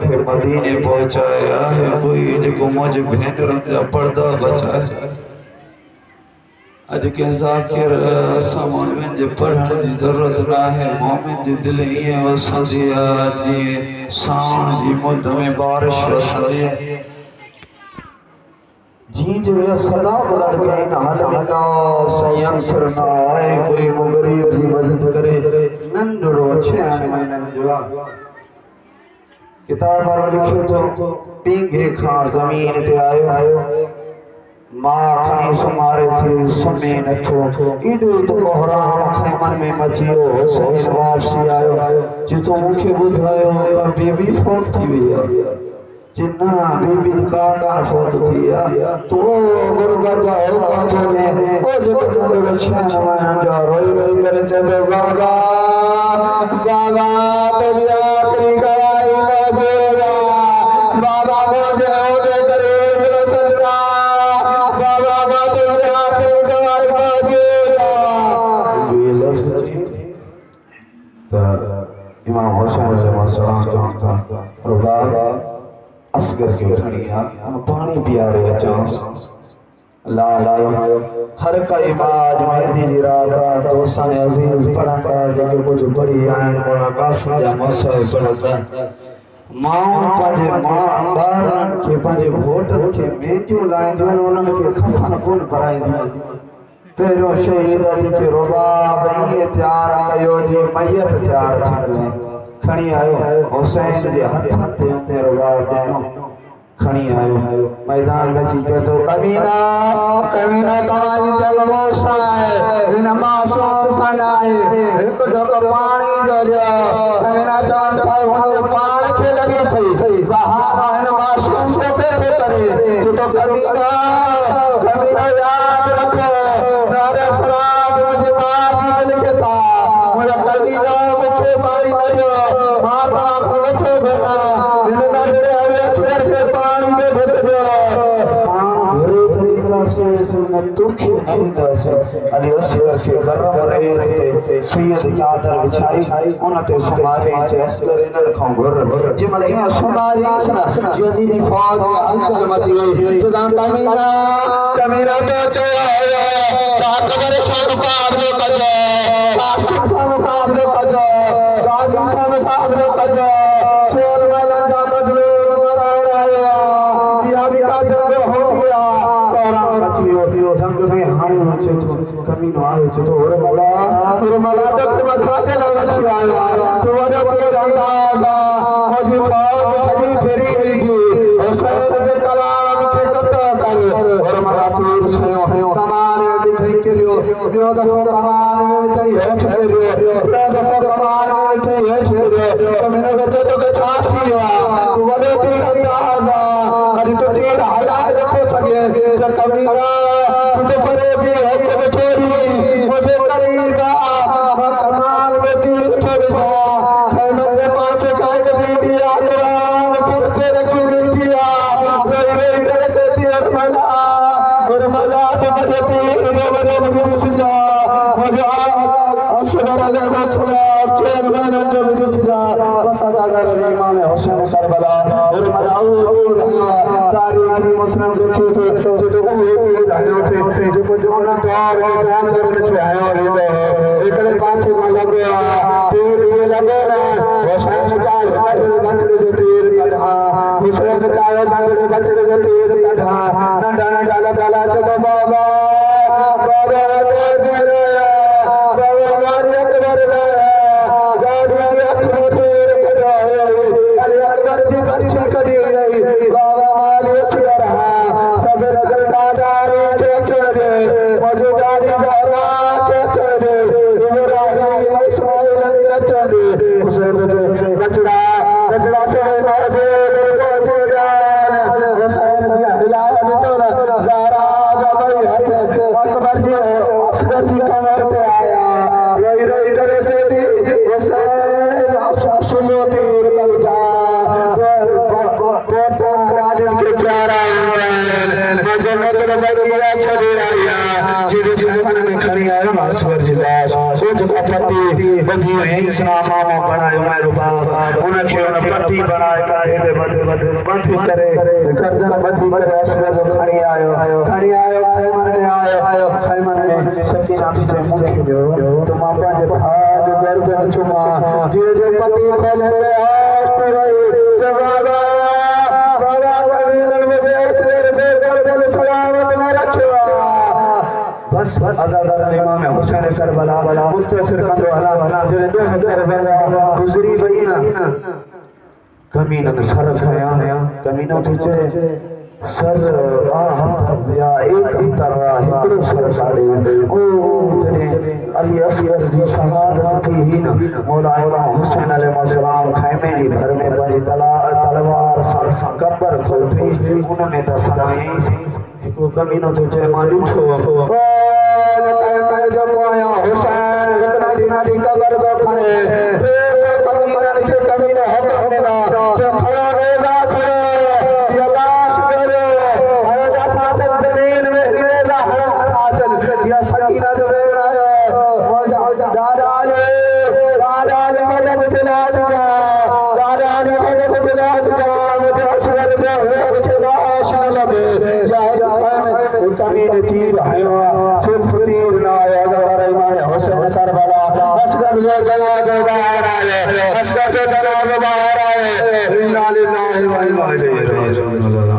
खे मदीने पहुंचाया है कोई जो मुझे भेनर जा पर्दा बचाया अज के जाकिर मोमिन जे पढ़ण जी जरूरत ना है मोमिन जी दिल ये वसंदी जी सावन जी मुद में बारिश वसंदी जी जो ये सदा बुलंद कहीं हाल मिला सयन सर ना आए कोई गरीब जी मदद करे नंढड़ो 6 महीनन जो किताब पर लिखो तो पींघे खां जमीन ते आयो मां खणी सुमारे थी सुमे नथो इडो तो कोहराम खे मन में मचियो हुसैन वापसी आयो जितो मुखे बुधायो बेबी फोन थी वे जिन्ना बेबी काटा फोन थी तो गुरबा जाओ काचो ने ओ जग जग छन मान जा रोई रोई करे चलो बाबा बाबा तेरी आखिरी गवाही मजूरा बाबा मुझे ओदे करे संसा बाबा तेरी आखिरी गवाही मजूरा ये लफ्ज तो इमाम हुसैन सलाम चाहता और बाबा असगर के खड़िया पानी पियारे चांस ला लायो हर कई बाज मेहंदी जी रात दोस्तन अजीज पढ़ता जके कुछ बड़ी आइन मोड़ा काफी जा मसए पढ़ता मां पाजे मां बार के पाजे वोटर के मेजू लाइन उनन के खफन कोन पराई पेरो शहीद के रुबाब ये तैयार कयो जी मैयत तैयार थी खणी आयो हुसैन जे हथ ते रुबाब खणी आयो मैदान में चीके तो कमीना कमीना तमारी जलमो साए इन मासूम सनाए एक ढक पानी जो कमीना चांद पर हुन पानी के लगी थई बाहर इन मासूम के पे करे तो कमीना कमीना याद रखो नारे फराद मुझे बात मिल के था मुझे कमीना मुझे पानी दो माता को घरा इन नडे अवसर के पानी में अली असगर के गरम रहे थे सैयद चादर बिछाई उनते सुमारे से असगर इनन खां गुर जिमल इया सुमारे सना यजीदी फौज हलचल मची गई तो कमीना कमीना तो चयो ताकबर से मुकाबले कजो कासिम से मुकाबले कजो गाजी से मुकाबले कजो शेर मलन जा बजलो मराया दिया भी काजर हो गया जंग में हाणे अचे तो कमीनो आयो तो और मला तक मथा ते लग आयो तो वरे वरे रंगा मुझे फौज सजी फेरी गई हुसैन के कलाम के कत्ता कर और मला तीर खयो कमान दिखाई के लियो बियो दो कमान दिखाई है ठहरियो दो कमान दिखाई है ठहरियो कमीनो के तो के छाछ दिया तो वरे तीर आगा अरे तो तीर हाला रखो सके जब कमीना तुझे परे भी है ये बचोरी मुझे करीबा कमाल में तीर छोड़ा है मेरे पास काट दी दिया कुरान फिर से रखी दिया मेरे इधर से तीर मला और मला तो मुझे तीर मेरे मुझे सुझा मुझे असगर ले मसला चैन मैंने जो मुझे सुझा बस अगर इमाम हुसैन करबला और मलाऊ तारीख मुस्लिम के जो जो ना द्वार है ध्यान करने पे आया और एकड़े पास में लगे तीर ये लगे ना हुसैन चाहे बंदे जो तीर कढ़ा हुसैन चाहे बंदे जो तीर कढ़ा नंदा नंदा लगा चलो बाबा बाबा तेरे बाबा मारी अकबर गाड़ी अकबर तीर कढ़ा अली अकबर जी परीक्षा करी गई बाबा मारी सिर सब नजर दादार बधी यही सलाम मामा बनायो मेरे बाप उनके उन पट्टी बनाए काहे ते बंधी करे गर्दन बधी करे असगर खड़ी आयो खैमन में आयो खैमन में सकीना ते मुखे जो तो मापा जे भाज गर्दन चुमा धीरे धीरे पट्टी खोले ले आस्ते रही बाबा बाबा कबीर मुझे असगर दे गर्दन सलामत में रखवा बस अज़ादर इमाम हुसैन करबला मुख्तसर कंदो अला जरे दो करबला गुजरी वईना कमीनन सर खया कमीनो तुझे सर या एक तरह हिकड़ो सर साड़े ओ तेरे अली असगर जी शहादत थी ही ना मौला इमाम हुसैन अलैहिस्सलाम खैमे जी घर में बड़ी तलवार कब्र खोटी उनमें दफनाई को कमीनो तुझे मालूम हो मैं जब आया हुसैन नाडी नाडी कब्र बैठाए सब फकीरन के कमीनो हमने ना जब खड़ा रोजा खड़े या लाश करे आया जाता दिल जमीन में मेरा आजल या सकीना जो बेर आयो मौजा दादाले मदद दिला दादाले मदद दिला मुझे असगर दे खिलाश न लबे कमीने तीर आयो सिर्फ तीर ना आया अगर इमाम हुसैन करबला असगर जो जनाजा बाहर आए असगर जो जनाजा बाहर आए इन्ना लिल्लाहि व इन्ना इलैहि राजिऊन